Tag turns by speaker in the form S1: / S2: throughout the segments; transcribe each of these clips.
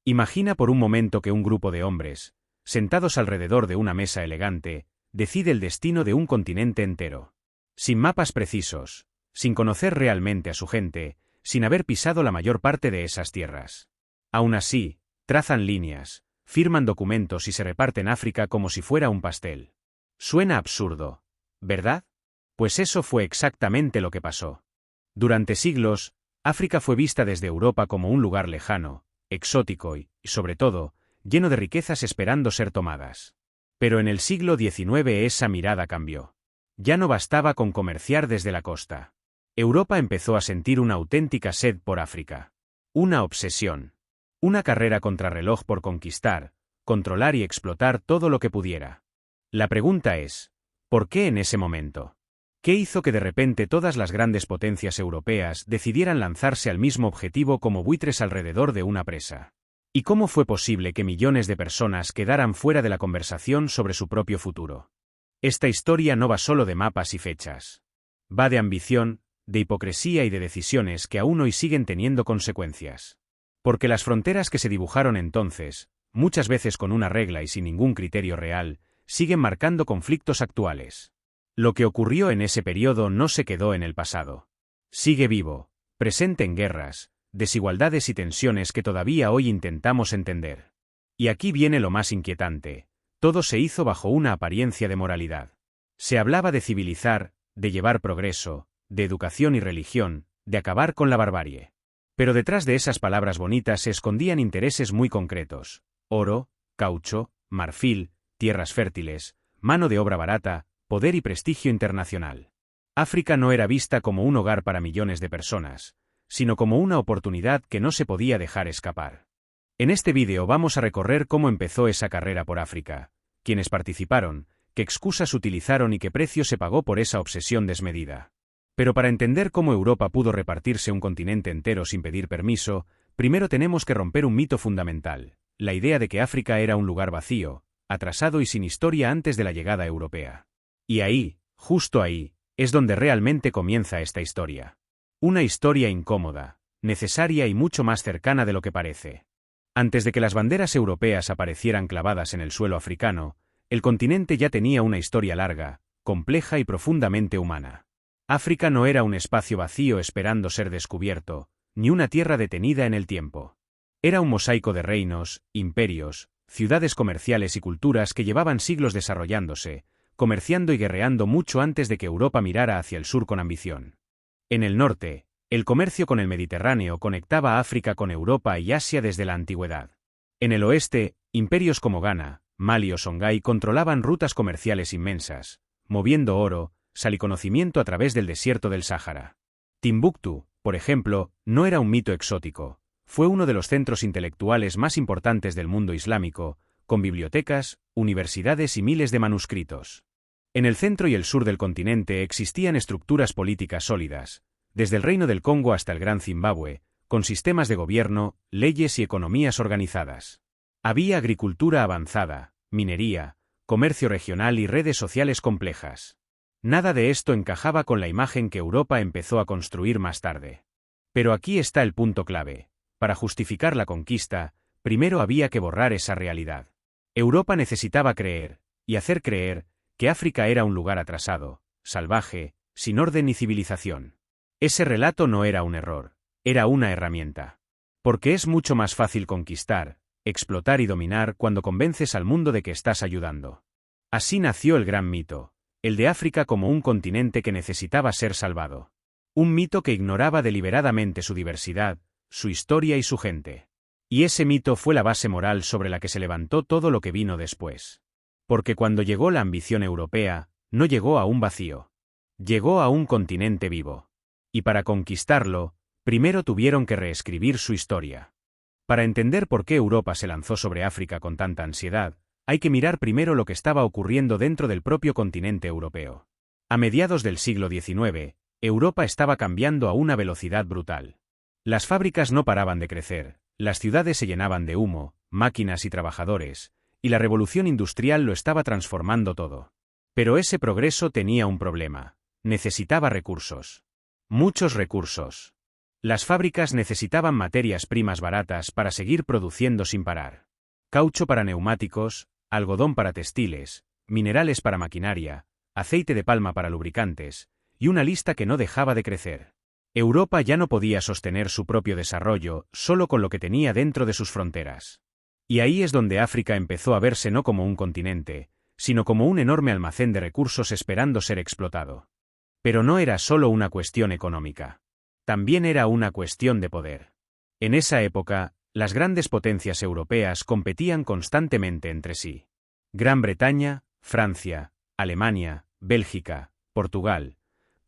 S1: Imagina por un momento que un grupo de hombres, sentados alrededor de una mesa elegante, decide el destino de un continente entero. Sin mapas precisos, sin conocer realmente a su gente, sin haber pisado la mayor parte de esas tierras. Aún así, trazan líneas, firman documentos y se reparten África como si fuera un pastel. Suena absurdo, ¿verdad? Pues eso fue exactamente lo que pasó. Durante siglos, África fue vista desde Europa como un lugar lejano, exótico y, sobre todo, lleno de riquezas esperando ser tomadas. Pero en el siglo XIX esa mirada cambió. Ya no bastaba con comerciar desde la costa. Europa empezó a sentir una auténtica sed por África. Una obsesión. Una carrera contrarreloj por conquistar, controlar y explotar todo lo que pudiera. La pregunta es, ¿por qué en ese momento? ¿Qué hizo que de repente todas las grandes potencias europeas decidieran lanzarse al mismo objetivo como buitres alrededor de una presa? ¿Y cómo fue posible que millones de personas quedaran fuera de la conversación sobre su propio futuro? Esta historia no va solo de mapas y fechas. Va de ambición, de hipocresía y de decisiones que aún hoy siguen teniendo consecuencias. Porque las fronteras que se dibujaron entonces, muchas veces con una regla y sin ningún criterio real, siguen marcando conflictos actuales. Lo que ocurrió en ese periodo no se quedó en el pasado. Sigue vivo, presente en guerras, desigualdades y tensiones que todavía hoy intentamos entender. Y aquí viene lo más inquietante. Todo se hizo bajo una apariencia de moralidad. Se hablaba de civilizar, de llevar progreso, de educación y religión, de acabar con la barbarie. Pero detrás de esas palabras bonitas se escondían intereses muy concretos: oro, caucho, marfil, tierras fértiles, mano de obra barata, poder y prestigio internacional. África no era vista como un hogar para millones de personas, sino como una oportunidad que no se podía dejar escapar. En este vídeo vamos a recorrer cómo empezó esa carrera por África, quiénes participaron, qué excusas utilizaron y qué precio se pagó por esa obsesión desmedida. Pero para entender cómo Europa pudo repartirse un continente entero sin pedir permiso, primero tenemos que romper un mito fundamental: la idea de que África era un lugar vacío, atrasado y sin historia antes de la llegada europea. Y ahí, justo ahí, es donde realmente comienza esta historia. Una historia incómoda, necesaria y mucho más cercana de lo que parece. Antes de que las banderas europeas aparecieran clavadas en el suelo africano, el continente ya tenía una historia larga, compleja y profundamente humana. África no era un espacio vacío esperando ser descubierto, ni una tierra detenida en el tiempo. Era un mosaico de reinos, imperios, ciudades comerciales y culturas que llevaban siglos desarrollándose, comerciando y guerreando mucho antes de que Europa mirara hacia el sur con ambición. En el norte, el comercio con el Mediterráneo conectaba a África con Europa y Asia desde la antigüedad. En el oeste, imperios como Ghana, Mali o Songhai controlaban rutas comerciales inmensas, moviendo oro, sal y conocimiento a través del desierto del Sáhara. Timbuktu, por ejemplo, no era un mito exótico, fue uno de los centros intelectuales más importantes del mundo islámico, con bibliotecas, universidades y miles de manuscritos. En el centro y el sur del continente existían estructuras políticas sólidas, desde el Reino del Congo hasta el Gran Zimbabue, con sistemas de gobierno, leyes y economías organizadas. Había agricultura avanzada, minería, comercio regional y redes sociales complejas. Nada de esto encajaba con la imagen que Europa empezó a construir más tarde. Pero aquí está el punto clave. Para justificar la conquista, primero había que borrar esa realidad. Europa necesitaba creer, y hacer creer, que África era un lugar atrasado, salvaje, sin orden ni civilización. Ese relato no era un error, era una herramienta. Porque es mucho más fácil conquistar, explotar y dominar cuando convences al mundo de que estás ayudando. Así nació el gran mito, el de África como un continente que necesitaba ser salvado. Un mito que ignoraba deliberadamente su diversidad, su historia y su gente. Y ese mito fue la base moral sobre la que se levantó todo lo que vino después. Porque cuando llegó la ambición europea, no llegó a un vacío. Llegó a un continente vivo. Y para conquistarlo, primero tuvieron que reescribir su historia. Para entender por qué Europa se lanzó sobre África con tanta ansiedad, hay que mirar primero lo que estaba ocurriendo dentro del propio continente europeo. A mediados del siglo XIX, Europa estaba cambiando a una velocidad brutal. Las fábricas no paraban de crecer, las ciudades se llenaban de humo, máquinas y trabajadores, y la revolución industrial lo estaba transformando todo. Pero ese progreso tenía un problema: necesitaba recursos. Muchos recursos. Las fábricas necesitaban materias primas baratas para seguir produciendo sin parar. Caucho para neumáticos, algodón para textiles, minerales para maquinaria, aceite de palma para lubricantes, y una lista que no dejaba de crecer. Europa ya no podía sostener su propio desarrollo solo con lo que tenía dentro de sus fronteras. Y ahí es donde África empezó a verse no como un continente, sino como un enorme almacén de recursos esperando ser explotado. Pero no era solo una cuestión económica. También era una cuestión de poder. En esa época, las grandes potencias europeas competían constantemente entre sí. Gran Bretaña, Francia, Alemania, Bélgica, Portugal.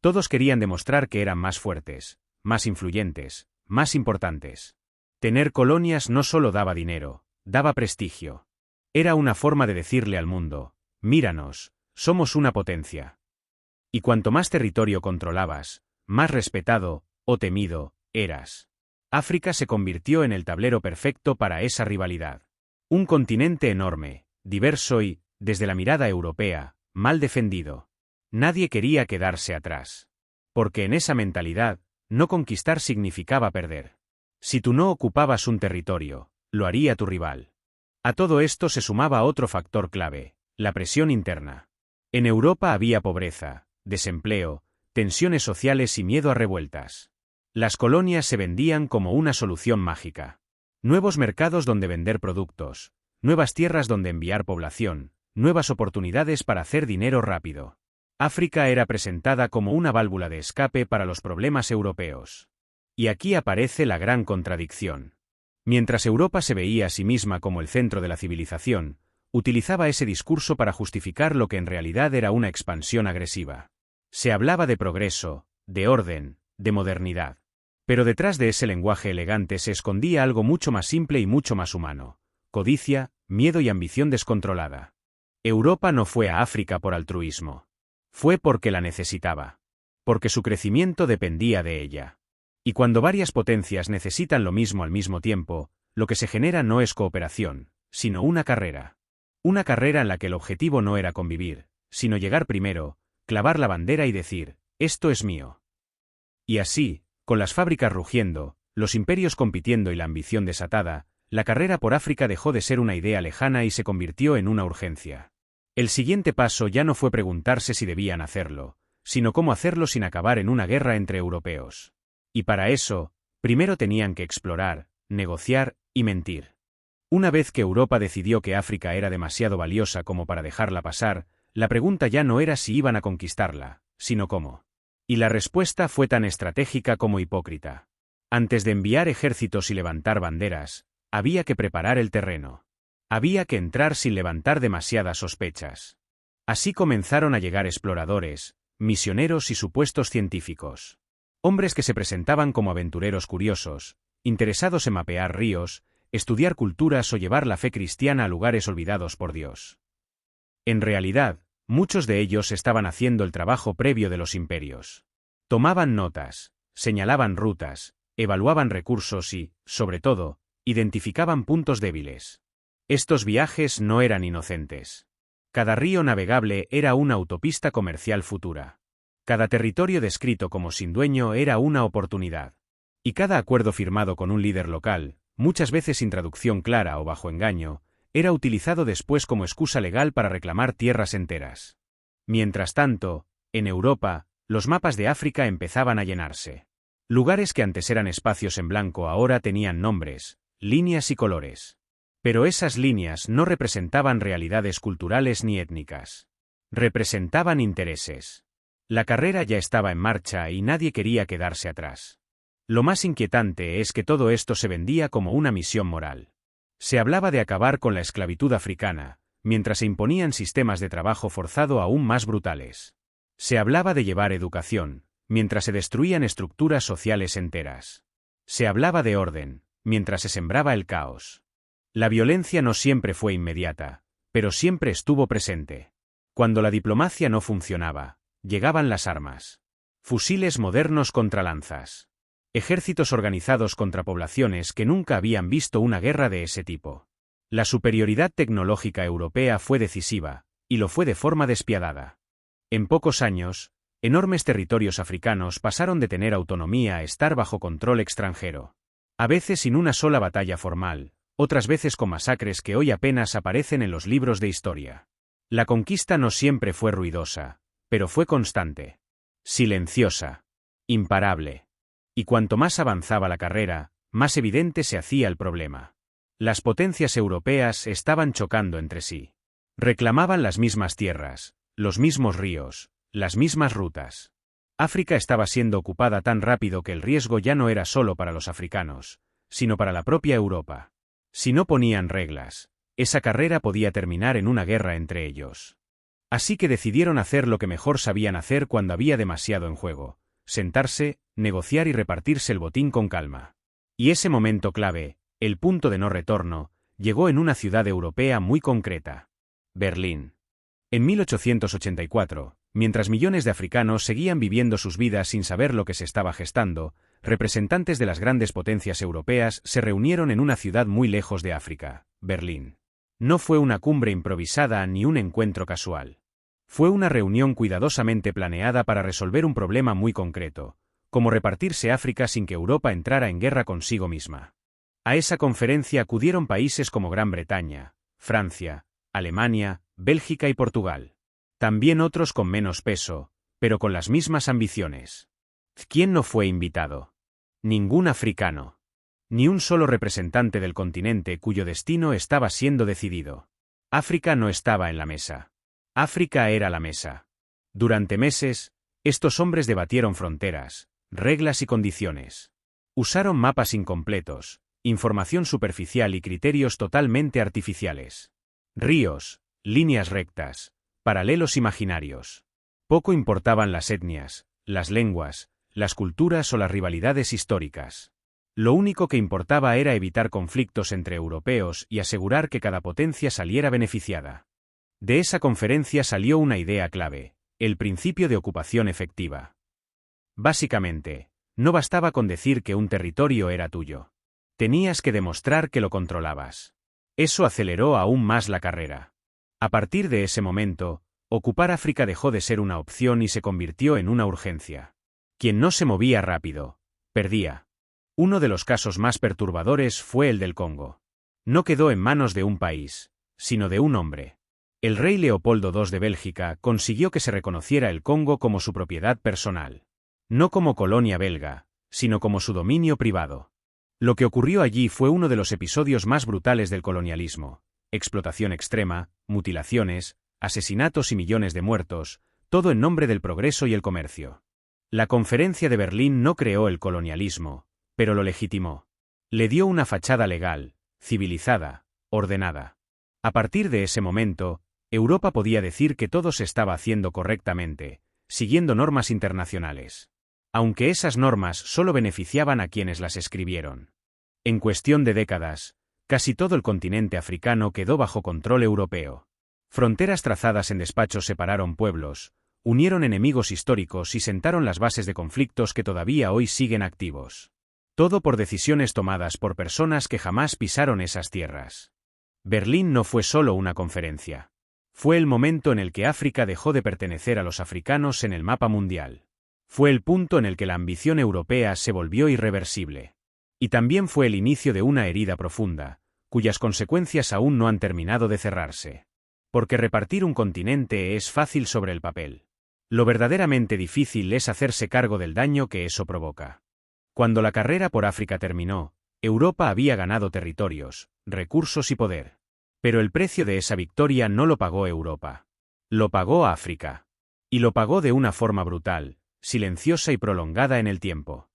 S1: Todos querían demostrar que eran más fuertes, más influyentes, más importantes. Tener colonias no solo daba dinero, daba prestigio. Era una forma de decirle al mundo, míranos, somos una potencia. Y cuanto más territorio controlabas, más respetado, o temido, eras. África se convirtió en el tablero perfecto para esa rivalidad. Un continente enorme, diverso y, desde la mirada europea, mal defendido. Nadie quería quedarse atrás. Porque en esa mentalidad, no conquistar significaba perder. Si tú no ocupabas un territorio, lo haría tu rival. A todo esto se sumaba otro factor clave, la presión interna. En Europa había pobreza, desempleo, tensiones sociales y miedo a revueltas. Las colonias se vendían como una solución mágica. Nuevos mercados donde vender productos, nuevas tierras donde enviar población, nuevas oportunidades para hacer dinero rápido. África era presentada como una válvula de escape para los problemas europeos. Y aquí aparece la gran contradicción. Mientras Europa se veía a sí misma como el centro de la civilización, utilizaba ese discurso para justificar lo que en realidad era una expansión agresiva. Se hablaba de progreso, de orden, de modernidad. Pero detrás de ese lenguaje elegante se escondía algo mucho más simple y mucho más humano: codicia, miedo y ambición descontrolada. Europa no fue a África por altruismo. Fue porque la necesitaba. Porque su crecimiento dependía de ella. Y cuando varias potencias necesitan lo mismo al mismo tiempo, lo que se genera no es cooperación, sino una carrera. Una carrera en la que el objetivo no era convivir, sino llegar primero, clavar la bandera y decir, esto es mío. Y así, con las fábricas rugiendo, los imperios compitiendo y la ambición desatada, la carrera por África dejó de ser una idea lejana y se convirtió en una urgencia. El siguiente paso ya no fue preguntarse si debían hacerlo, sino cómo hacerlo sin acabar en una guerra entre europeos. Y para eso, primero tenían que explorar, negociar y mentir. Una vez que Europa decidió que África era demasiado valiosa como para dejarla pasar, la pregunta ya no era si iban a conquistarla, sino cómo. Y la respuesta fue tan estratégica como hipócrita. Antes de enviar ejércitos y levantar banderas, había que preparar el terreno. Había que entrar sin levantar demasiadas sospechas. Así comenzaron a llegar exploradores, misioneros y supuestos científicos. Hombres que se presentaban como aventureros curiosos, interesados en mapear ríos, estudiar culturas o llevar la fe cristiana a lugares olvidados por Dios. En realidad, muchos de ellos estaban haciendo el trabajo previo de los imperios. Tomaban notas, señalaban rutas, evaluaban recursos y, sobre todo, identificaban puntos débiles. Estos viajes no eran inocentes. Cada río navegable era una autopista comercial futura. Cada territorio descrito como sin dueño era una oportunidad. Y cada acuerdo firmado con un líder local, muchas veces sin traducción clara o bajo engaño, era utilizado después como excusa legal para reclamar tierras enteras. Mientras tanto, en Europa, los mapas de África empezaban a llenarse. Lugares que antes eran espacios en blanco ahora tenían nombres, líneas y colores. Pero esas líneas no representaban realidades culturales ni étnicas. Representaban intereses. La carrera ya estaba en marcha y nadie quería quedarse atrás. Lo más inquietante es que todo esto se vendía como una misión moral. Se hablaba de acabar con la esclavitud africana, mientras se imponían sistemas de trabajo forzado aún más brutales. Se hablaba de llevar educación, mientras se destruían estructuras sociales enteras. Se hablaba de orden, mientras se sembraba el caos. La violencia no siempre fue inmediata, pero siempre estuvo presente. Cuando la diplomacia no funcionaba, llegaban las armas. Fusiles modernos contra lanzas. Ejércitos organizados contra poblaciones que nunca habían visto una guerra de ese tipo. La superioridad tecnológica europea fue decisiva, y lo fue de forma despiadada. En pocos años, Enormes territorios africanos pasaron de tener autonomía a estar bajo control extranjero. A veces sin una sola batalla formal, otras veces con masacres que hoy apenas aparecen en los libros de historia. La conquista no siempre fue ruidosa, pero fue constante, silenciosa, imparable. Y cuanto más avanzaba la carrera, más evidente se hacía el problema. Las potencias europeas estaban chocando entre sí. Reclamaban las mismas tierras, los mismos ríos, las mismas rutas. África estaba siendo ocupada tan rápido que el riesgo ya no era solo para los africanos, sino para la propia Europa. Si no ponían reglas, esa carrera podía terminar en una guerra entre ellos. Así que decidieron hacer lo que mejor sabían hacer cuando había demasiado en juego: sentarse, negociar y repartirse el botín con calma. Y ese momento clave, el punto de no retorno, llegó en una ciudad europea muy concreta: Berlín. En 1884, mientras millones de africanos seguían viviendo sus vidas sin saber lo que se estaba gestando, representantes de las grandes potencias europeas se reunieron en una ciudad muy lejos de África, Berlín. No fue una cumbre improvisada ni un encuentro casual. Fue una reunión cuidadosamente planeada para resolver un problema muy concreto: cómo repartirse África sin que Europa entrara en guerra consigo misma. A esa conferencia acudieron países como Gran Bretaña, Francia, Alemania, Bélgica y Portugal. También otros con menos peso, pero con las mismas ambiciones. ¿Quién no fue invitado? Ningún africano. Ni un solo representante del continente cuyo destino estaba siendo decidido. África no estaba en la mesa. África era la mesa. Durante meses, estos hombres debatieron fronteras, reglas y condiciones. Usaron mapas incompletos, información superficial y criterios totalmente artificiales. Ríos, líneas rectas, paralelos imaginarios. Poco importaban las etnias, las lenguas, las culturas o las rivalidades históricas. Lo único que importaba era evitar conflictos entre europeos y asegurar que cada potencia saliera beneficiada. De esa conferencia salió una idea clave: el principio de ocupación efectiva. Básicamente, no bastaba con decir que un territorio era tuyo. Tenías que demostrar que lo controlabas. Eso aceleró aún más la carrera. A partir de ese momento, ocupar África dejó de ser una opción y se convirtió en una urgencia. Quien no se movía rápido, perdía. Uno de los casos más perturbadores fue el del Congo. No quedó en manos de un país, sino de un hombre. El rey Leopoldo II de Bélgica consiguió que se reconociera el Congo como su propiedad personal. No como colonia belga, sino como su dominio privado. Lo que ocurrió allí fue uno de los episodios más brutales del colonialismo: explotación extrema, mutilaciones, asesinatos y millones de muertos, todo en nombre del progreso y el comercio. La Conferencia de Berlín no creó el colonialismo, pero lo legitimó. Le dio una fachada legal, civilizada, ordenada. A partir de ese momento, Europa podía decir que todo se estaba haciendo correctamente, siguiendo normas internacionales. Aunque esas normas solo beneficiaban a quienes las escribieron. En cuestión de décadas, casi todo el continente africano quedó bajo control europeo. Fronteras trazadas en despachos separaron pueblos, unieron enemigos históricos y sentaron las bases de conflictos que todavía hoy siguen activos. Todo por decisiones tomadas por personas que jamás pisaron esas tierras. Berlín no fue solo una conferencia. Fue el momento en el que África dejó de pertenecer a los africanos en el mapa mundial. Fue el punto en el que la ambición europea se volvió irreversible. Y también fue el inicio de una herida profunda, cuyas consecuencias aún no han terminado de cerrarse. Porque repartir un continente es fácil sobre el papel. Lo verdaderamente difícil es hacerse cargo del daño que eso provoca. Cuando la carrera por África terminó, Europa había ganado territorios, recursos y poder. Pero el precio de esa victoria no lo pagó Europa. Lo pagó África. Y lo pagó de una forma brutal, silenciosa y prolongada en el tiempo.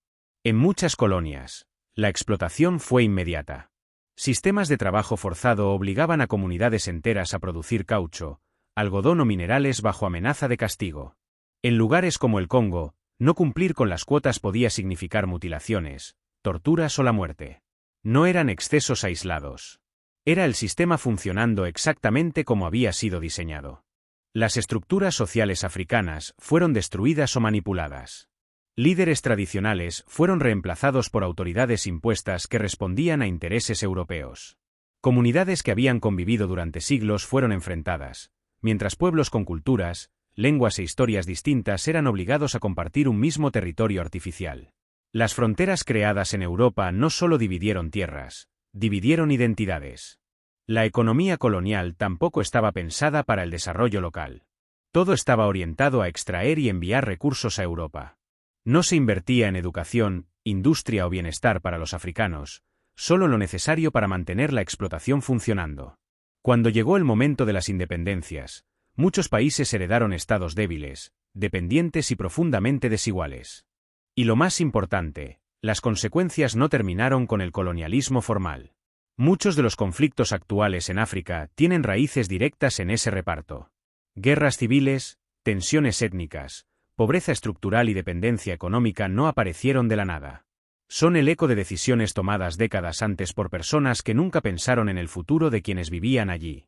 S1: En muchas colonias, la explotación fue inmediata. Sistemas de trabajo forzado obligaban a comunidades enteras a producir caucho, algodón o minerales bajo amenaza de castigo. En lugares como el Congo, no cumplir con las cuotas podía significar mutilaciones, torturas o la muerte. No eran excesos aislados. Era el sistema funcionando exactamente como había sido diseñado. Las estructuras sociales africanas fueron destruidas o manipuladas. Líderes tradicionales fueron reemplazados por autoridades impuestas que respondían a intereses europeos. Comunidades que habían convivido durante siglos fueron enfrentadas, mientras pueblos con culturas, lenguas e historias distintas eran obligados a compartir un mismo territorio artificial. Las fronteras creadas en Europa no solo dividieron tierras, dividieron identidades. La economía colonial tampoco estaba pensada para el desarrollo local. Todo estaba orientado a extraer y enviar recursos a Europa. No se invertía en educación, industria o bienestar para los africanos, solo lo necesario para mantener la explotación funcionando. Cuando llegó el momento de las independencias, muchos países heredaron estados débiles, dependientes y profundamente desiguales. Y lo más importante, las consecuencias no terminaron con el colonialismo formal. Muchos de los conflictos actuales en África tienen raíces directas en ese reparto. Guerras civiles, tensiones étnicas, pobreza estructural y dependencia económica no aparecieron de la nada. Son el eco de decisiones tomadas décadas antes por personas que nunca pensaron en el futuro de quienes vivían allí.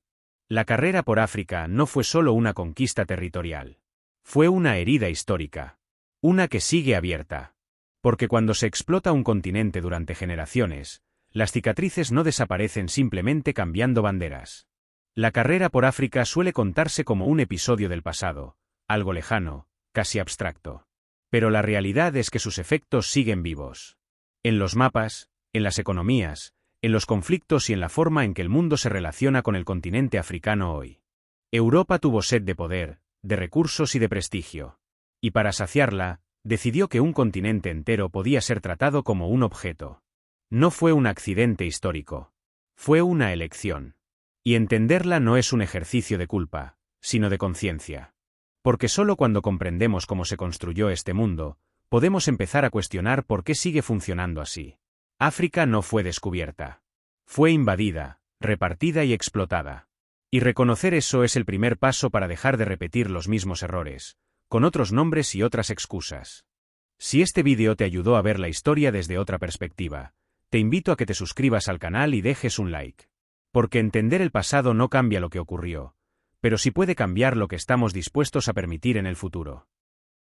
S1: La carrera por África no fue solo una conquista territorial. Fue una herida histórica. Una que sigue abierta. Porque cuando se explota un continente durante generaciones, las cicatrices no desaparecen simplemente cambiando banderas. La carrera por África suele contarse como un episodio del pasado, algo lejano, casi abstracto. Pero la realidad es que sus efectos siguen vivos. En los mapas, en las economías, en los conflictos y en la forma en que el mundo se relaciona con el continente africano hoy. Europa tuvo sed de poder, de recursos y de prestigio. Y para saciarla, decidió que un continente entero podía ser tratado como un objeto. No fue un accidente histórico. Fue una elección. Y entenderla no es un ejercicio de culpa, sino de conciencia. Porque solo cuando comprendemos cómo se construyó este mundo, podemos empezar a cuestionar por qué sigue funcionando así. África no fue descubierta. Fue invadida, repartida y explotada. Y reconocer eso es el primer paso para dejar de repetir los mismos errores, con otros nombres y otras excusas. Si este vídeo te ayudó a ver la historia desde otra perspectiva, te invito a que te suscribas al canal y dejes un like. Porque entender el pasado no cambia lo que ocurrió, pero sí puede cambiar lo que estamos dispuestos a permitir en el futuro.